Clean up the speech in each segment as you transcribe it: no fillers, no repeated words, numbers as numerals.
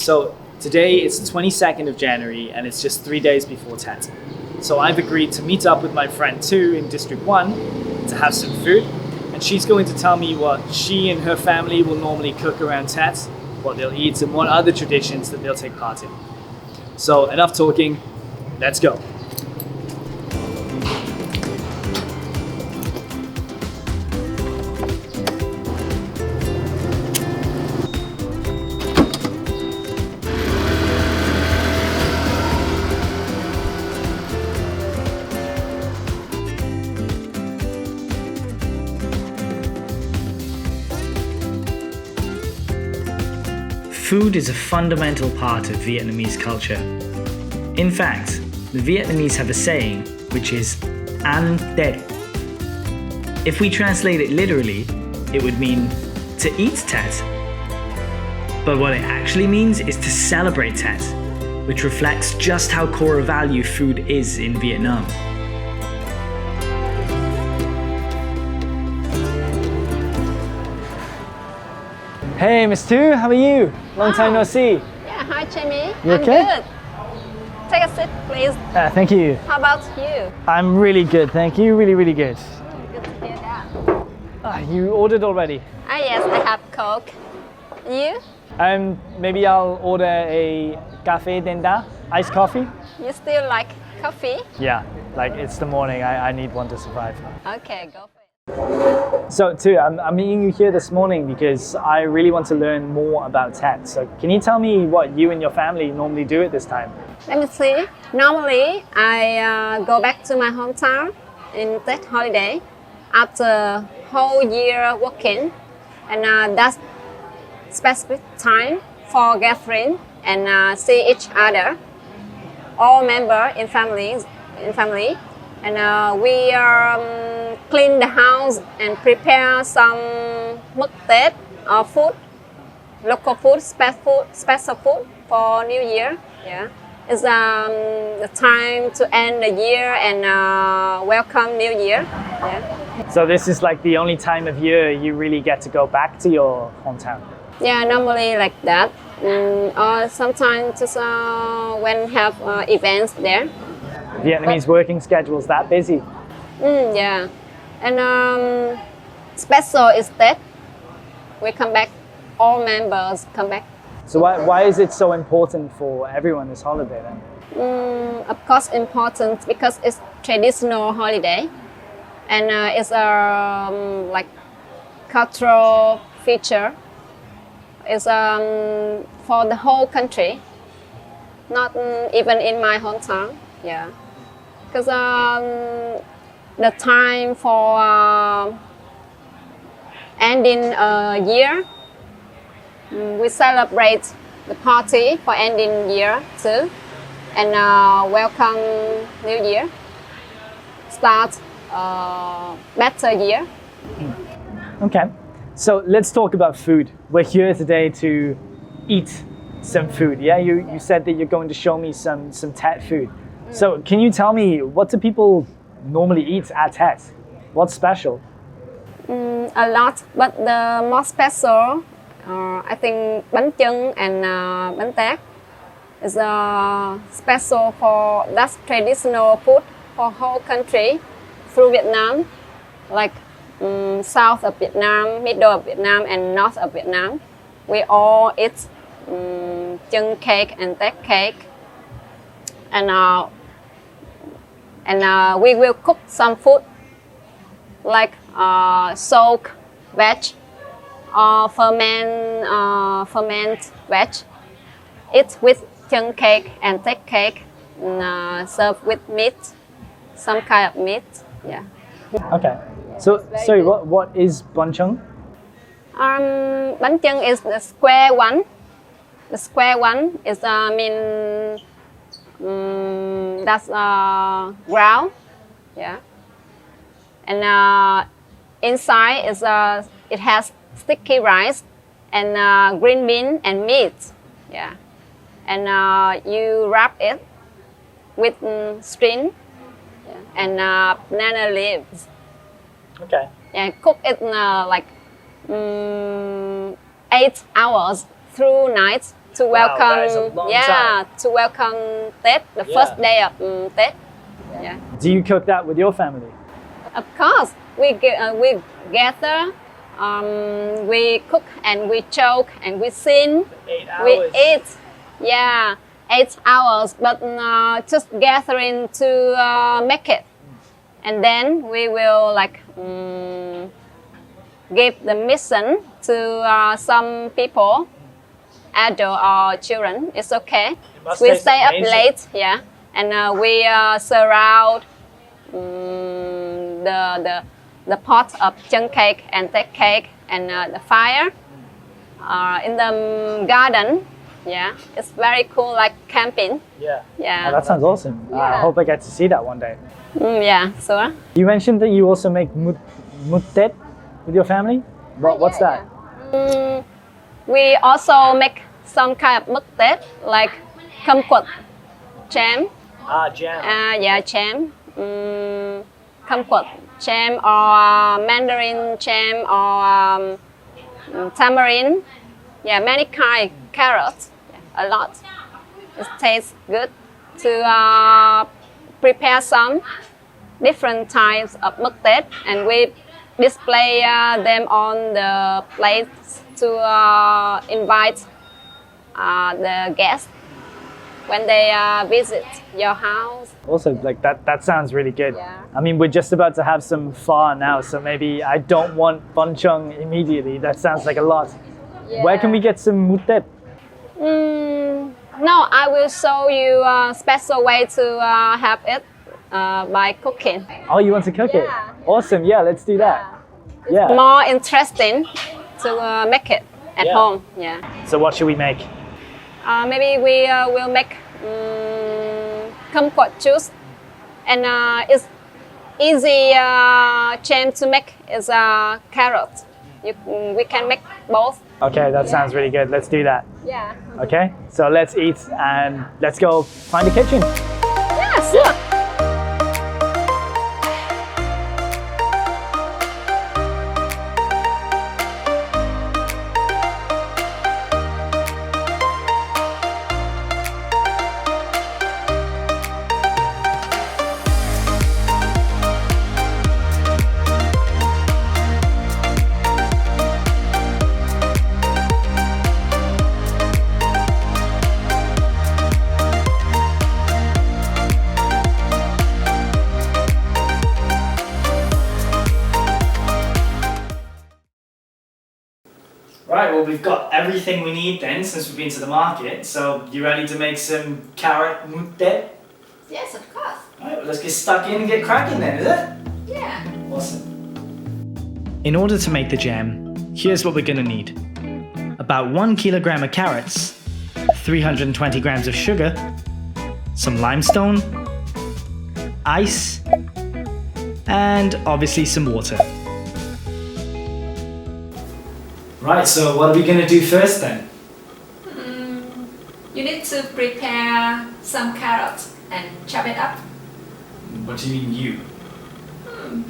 So today it's the 22nd of January and it's just 3 days before Tet. So I've agreed to meet up with my friend 2 in District 1 to have some food. And she's going to tell me what she and her family will normally cook around Tet, what they'll eat, and what other traditions that they'll take part in. So enough talking, let's go. Food is a fundamental part of Vietnamese culture. In fact, the Vietnamese have a saying, which is ăn Tết. If we translate it literally, it would mean to eat Tet. But what it actually means is to celebrate Tet, which reflects just how core a value food is in Vietnam. Hey, Miss Tu, how are you? Long time no see. Yeah, hi Jamie. You I'm okay? good. Take a seat, please. Thank you. How about you? I'm really good, thank you. Really good. Good to hear that. You ordered already? Yes, I have Coke. You? Maybe I'll order a café denda, iced coffee. You still like coffee? Yeah, like it's the morning. I need one to survive. Okay, go for it. So, Tu, I'm meeting you here this morning because I really want to learn more about Tet. So, can you tell me what you and your family normally do at this time? Let me see. Normally, I go back to my hometown in Tết holiday after whole year working, and that's specific time for gathering and see each other, all members in family, and we clean the house and prepare some mứt Tết or food, local food, special food for New Year. Yeah, it's the time to end the year and welcome New Year. Yeah. So this is like the only time of year you really get to go back to your hometown. Yeah, normally like that, or sometimes just when have events there. Vietnamese working schedule's that busy. Yeah, and special is that we come back, all members come back. So why is it so important for everyone this holiday then? Of course important because it's traditional holiday, and it's a like cultural feature. It's for the whole country, not even in my hometown. Yeah, because the time for ending a year, we celebrate the party for ending year too, and welcome New Year, start better year. Okay, so let's talk about food. We're here today to eat some food. Yeah, you said that you're going to show me some Tet food. So can you tell me, what do people normally eat at Tet? What's special? A lot, but the most special, I think bánh chưng and bánh tét is special for that's traditional food for whole country through Vietnam, like south of Vietnam, middle of Vietnam, and north of Vietnam. We all eat chưng cake and tét cake, and we will cook some food like soak veg or ferment veg. Eat with chưng cake and tét cake, and serve with meat, some kind of meat. Yeah. Okay. So sorry, what is bánh chưng? Bánh chưng is the square one. The square one is that's ground, yeah. And inside is it has sticky rice and green bean and meat, yeah. And you wrap it with string, yeah, and banana leaves. Okay. And cook it like 8 hours through night to Wow, that is a welcome, long yeah, time. to welcome Tết, the Yeah. first day of Tết. Yeah. Do you cook that with your family? Of course, we gather, we cook and we joke and we sing. 8 hours. We eat, yeah, 8 hours, but just gathering to make it, and then we will like give the mission to some people, adult or children. It's okay. must We taste stay up amazing. late, yeah, and we surround the pot of chung cake and Tết cake and the fire in the garden. Yeah, it's very cool, like camping. Yeah. Yeah. Oh, that sounds awesome. I Yeah. hope I get to see that one day. Yeah, sure. You mentioned that you also make muttet with your family. What's that? We also make some kind of mứt Tết, like cơm quật, jam. Ah, jam. Yeah, jam. Cơm quật, jam, or mandarin jam, or tamarind. Yeah, many kind. Carrots, a lot. It tastes good. To prepare some different types of mứt Tết, and we display them on the plates to invite the guests when they visit your house. Also, like that sounds really good. Yeah. I mean, we're just about to have some pho now, so maybe I don't want bunchung immediately. That sounds like a lot. Where can we get some muttet? No, I will show you a special way to have it by cooking. Oh, you want to cook it? Yeah. Awesome. Yeah, let's do that. Yeah. More interesting to make it at Yeah. home. Yeah. So what should we make? Maybe we will make kumquat juice, and it's easy jam to make. Is carrot. We can make both. Okay, that sounds really good. Let's do that. Yeah. Okay, so let's eat and let's go find a kitchen. Yeah, sure. Right, well we've got everything we need then since we've been to the market. So you ready to make some carrot muttet? Yes, of course. Alright, well let's get stuck in and get cracking then, is it? Yeah. Awesome. In order to make the jam, here's what we're going to need. About 1 kilogram of carrots, 320 grams of sugar, some limestone, ice, and obviously some water. Right, so what are we going to do first then? You need to prepare some carrots and chop it up. What do you mean you?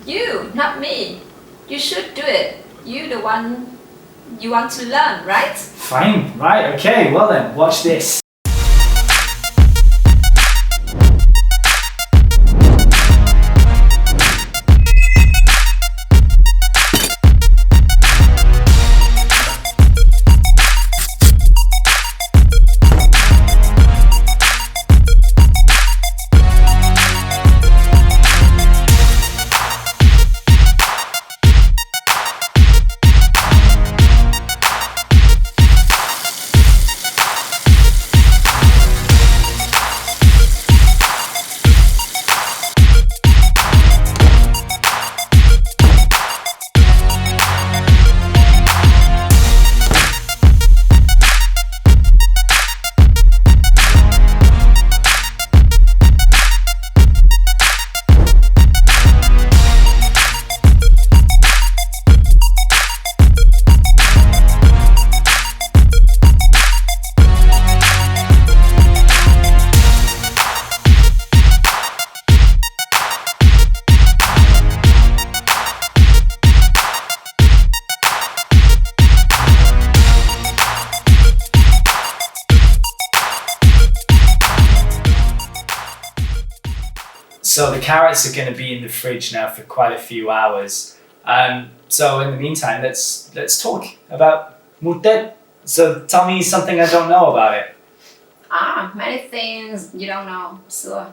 You, not me. You should do it. You the one you want to learn, right? Fine, right, okay, well then, watch this. So the carrots are going to be in the fridge now for quite a few hours. So in the meantime, let's talk about muttet. So tell me something I don't know about it. Many things you don't know. Sure.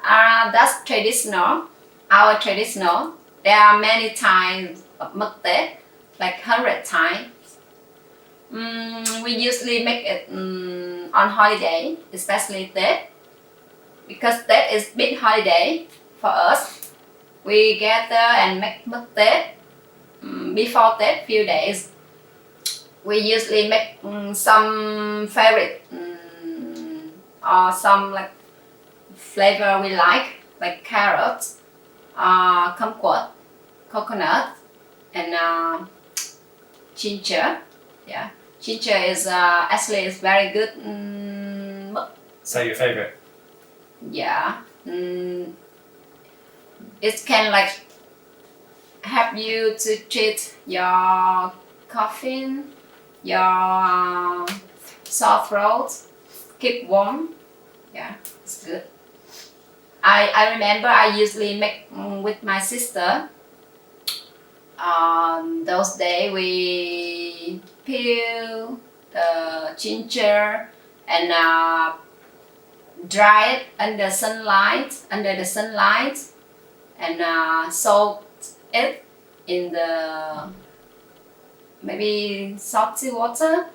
That's traditional. Our traditional. There are many types of muttet, like 100 types. We usually make it on holiday, especially Tết, because Tết is big holiday for us. We gather and make Tết. Before Tết, few days, we usually make some favorite or some like flavor we like carrots, kumquat, coconut, and ginger. Yeah. Ginger is actually is very good. Is that your favorite? Yeah. It can like help you to treat your coughing, your sore throat, keep warm. Yeah, it's good. I remember I usually make with my sister. Those days we peel the ginger and dry it under the sunlight, and soak it in the maybe salty water,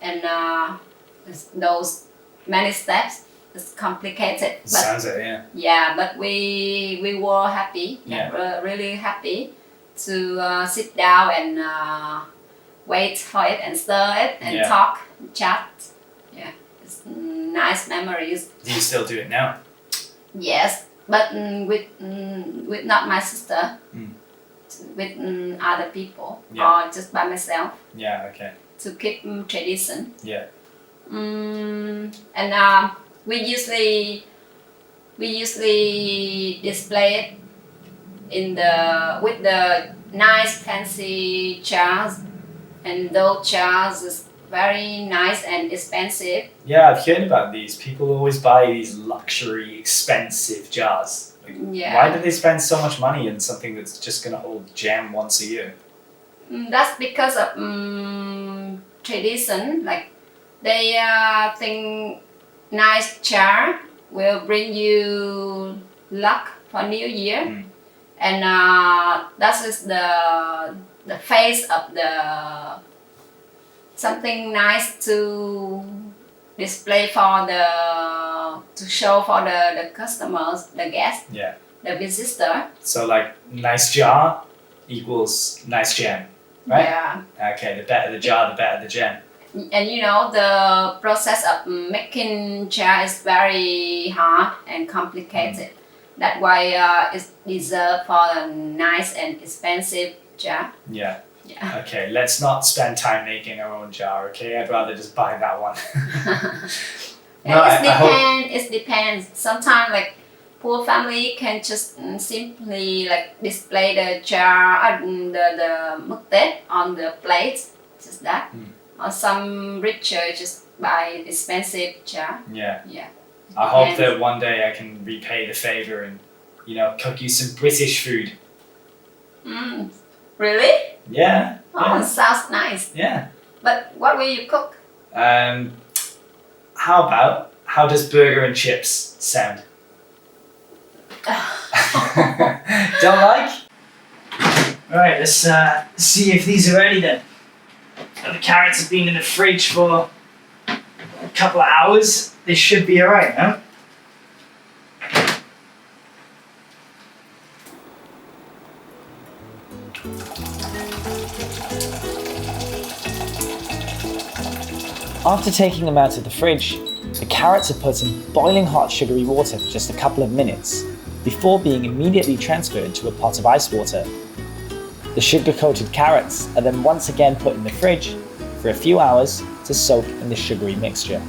and those many steps. It's complicated. But, sounds it, yeah. Yeah, but we were happy. Yeah. Really happy to sit down and wait for it and stir it and talk, chat. Yeah, it's nice memories. Do you still do it now? Yes, but with not my sister, with other people or just by myself. Yeah, okay. To keep tradition. Yeah. And we usually display it in with the nice fancy jars, and those jars is very nice and expensive. Yeah, I've heard about these. People always buy these luxury, expensive jars. Yeah. Why do they spend so much money in something that's just going to hold jam once a year? That's because of tradition. Like they think nice jar will bring you luck for New Year, and that is the face of the something nice to display to show for the customers, the guests, the visitor. So like nice jar equals nice jam, right? Yeah. Okay, the better the jar, the better the jam. And you know the process of making jar is very hard and complicated. That's why it's deserved for a nice and expensive jar. Yeah. Yeah. Okay, let's not spend time making our own jar, okay? I'd rather just buy that one. It depends. Sometimes like poor family can just simply like display the jar, the muktet on the plate, just that. Or some richer just buy expensive jar. Yeah. Yeah. I hope that one day I can repay the favor and, cook you some British food. Really? Yeah. Oh, sounds nice. Yeah. But what will you cook? How does burger and chips sound? Don't like? Alright, let's see if these are ready then. So the carrots have been in the fridge for a couple of hours. They should be alright now. After taking them out of the fridge, the carrots are put in boiling hot sugary water for just a couple of minutes before being immediately transferred to a pot of ice water. The sugar-coated carrots are then once again put in the fridge for a few hours to soak in the sugary mixture.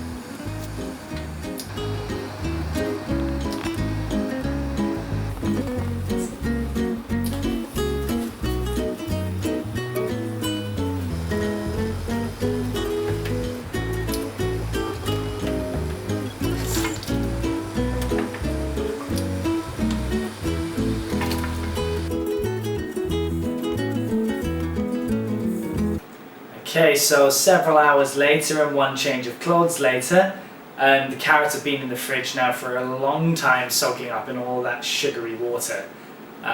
Okay, so several hours later and one change of clothes later, and the carrots have been in the fridge now for a long time, soaking up in all that sugary water.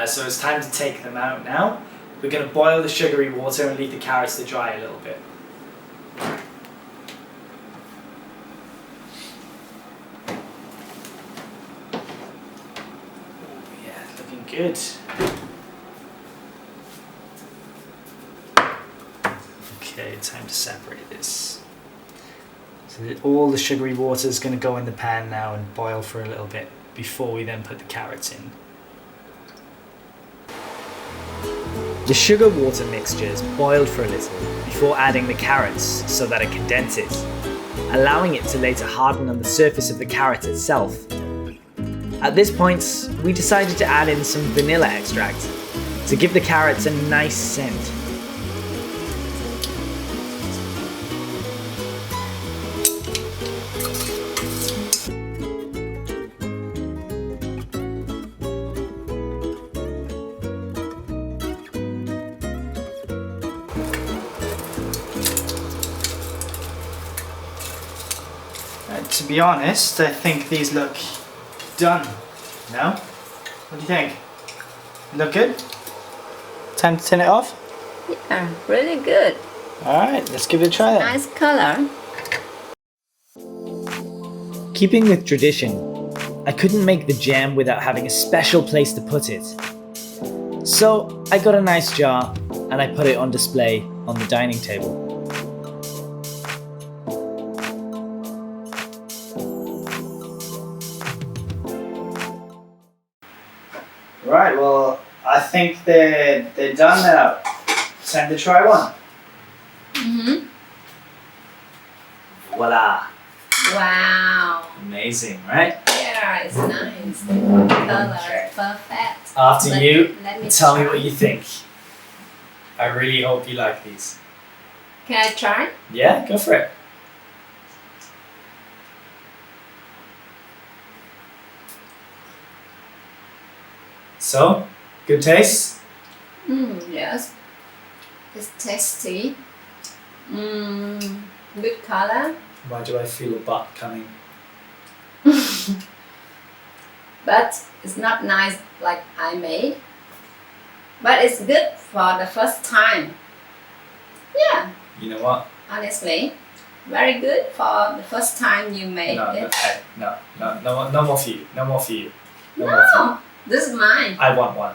So it's time to take them out now. We're going to boil the sugary water and leave the carrots to dry a little bit. Yeah, looking good. Okay, time to separate this. So that all the sugary water is going to go in the pan now and boil for a little bit before we then put the carrots in. The sugar water mixture is boiled for a little before adding the carrots so that it condenses, allowing it to later harden on the surface of the carrot itself. At this point, we decided to add in some vanilla extract to give the carrots a nice scent. To be honest, I think these look done. No? What do you think? Look good? Time to turn it off? Yeah, really good. Alright, let's give it a try then. Nice color. Keeping with tradition, I couldn't make the jam without having a special place to put it. So I got a nice jar and I put it on display on the dining table. Right, well, I think they're done now. Time to try one. Mm-hmm. Voila. Wow. Amazing, right? Yeah, it's nice. Color, perfect. After Let you, me tell me try. what you think. I really hope you like these. Can I try? Yeah, go for it. So, good taste? Yes. It's tasty. Good color. Why do I feel a butt coming? But it's not nice like I made. But it's good for the first time. Yeah, You know what? honestly. Very good for the first time you made No, it. hey, no more for you. No more for you. No more for you. No, this is mine. I want one.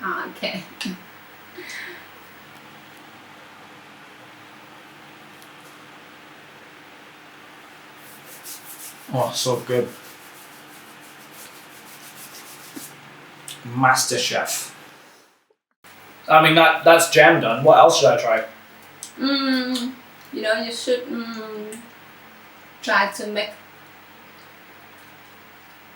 Oh, okay. Oh, so good. Master Chef. I mean, that's jam done. What else should I try? You should try to make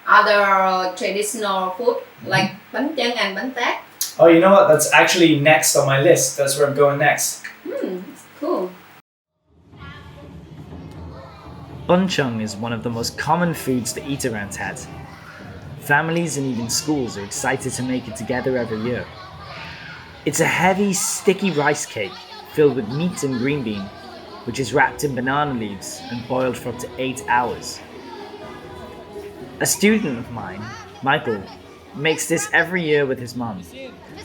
other traditional food like bánh chưng and bánh tét. Oh, you know what? That's actually next on my list. That's where I'm going next. It's cool. Bun chung is one of the most common foods to eat around Tet. Families and even schools are excited to make it together every year. It's a heavy, sticky rice cake filled with meat and green bean, which is wrapped in banana leaves and boiled for up to 8 hours. A student of mine, Michael, makes this every year with his mum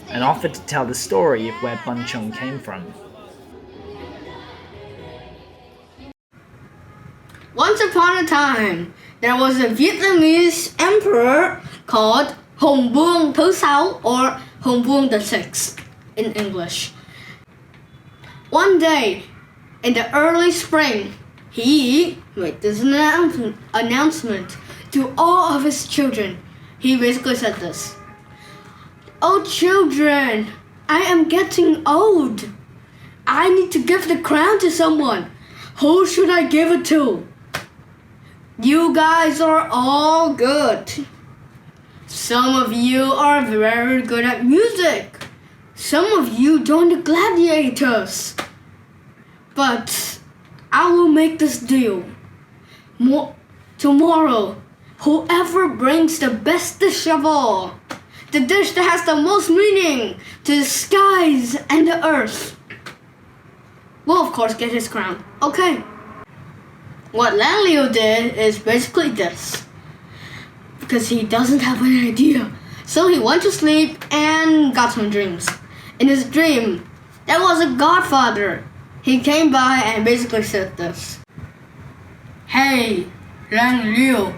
and offered to tell the story of where bun chung came from. Once upon a time, there was a Vietnamese emperor called Hùng Vương thứ sáu or Hùng Vương the Sixth in English. One day, in the early spring, he made this announcement to all of his children. He basically said this: "Oh children, I am getting old. I need to give the crown to someone. Who should I give it to? You guys are all good. Some of you are very good at music. Some of you joined the gladiators. But I will make this deal. Tomorrow, whoever brings the best dish of all, the dish that has the most meaning to the skies and the earth, will of course get his crown. Okay. What Lang Liu did is basically this. Because he doesn't have an idea. So he went to sleep and got some dreams. In his dream, there was a godfather. He came by and basically said this. Hey, Lang Liu,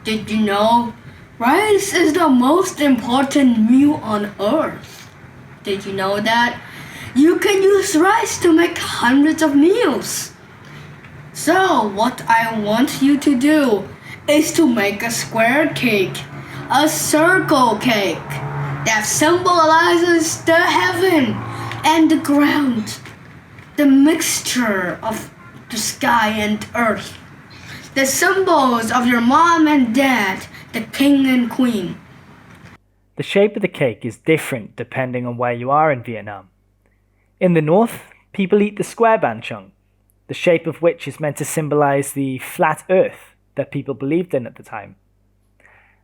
did you know rice is the most important meal on earth? Did you know that? You can use rice to make hundreds of meals. So what I want you to do is to make a square cake, a circle cake that symbolizes the heaven and the ground, the mixture of the sky and earth, the symbols of your mom and dad, the king and queen. The shape of the cake is different depending on where you are in Vietnam. In the north, people eat the square banh chong, the shape of which is meant to symbolize the flat earth that people believed in at the time.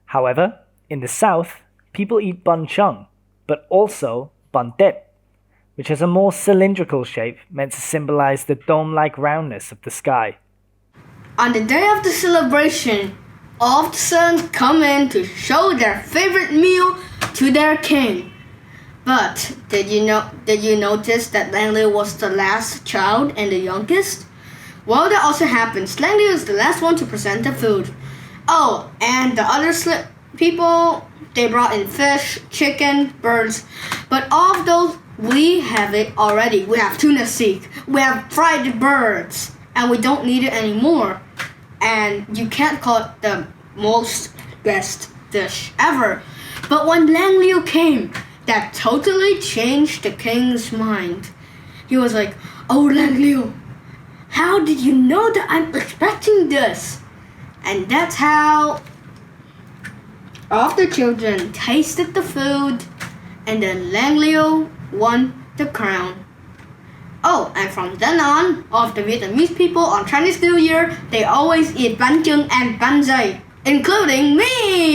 However, in the south, people eat bun chong, but also bun dep, which has a more cylindrical shape meant to symbolize the dome-like roundness of the sky. On the day of the celebration, all of the sons come in to show their favorite meal to their king. But did you notice that Lang Liu was the last child and the youngest? Well, that also happens. Lang Liu is the last one to present the food. Oh, and the other people, they brought in fish, chicken, birds. But all of those, we have it already. We have tuna seek, we have fried birds, and we don't need it anymore. And you can't call it the most best dish ever. But when Lang Liu came, that totally changed the king's mind. He was like, oh, Lang Liu, how did you know that I'm expecting this? And that's how all of the children tasted the food, and then Lang Liu won the crown. Oh, and from then on, all of the Vietnamese people on Chinese New Year, they always eat bánh chưng and bánh dày, including me!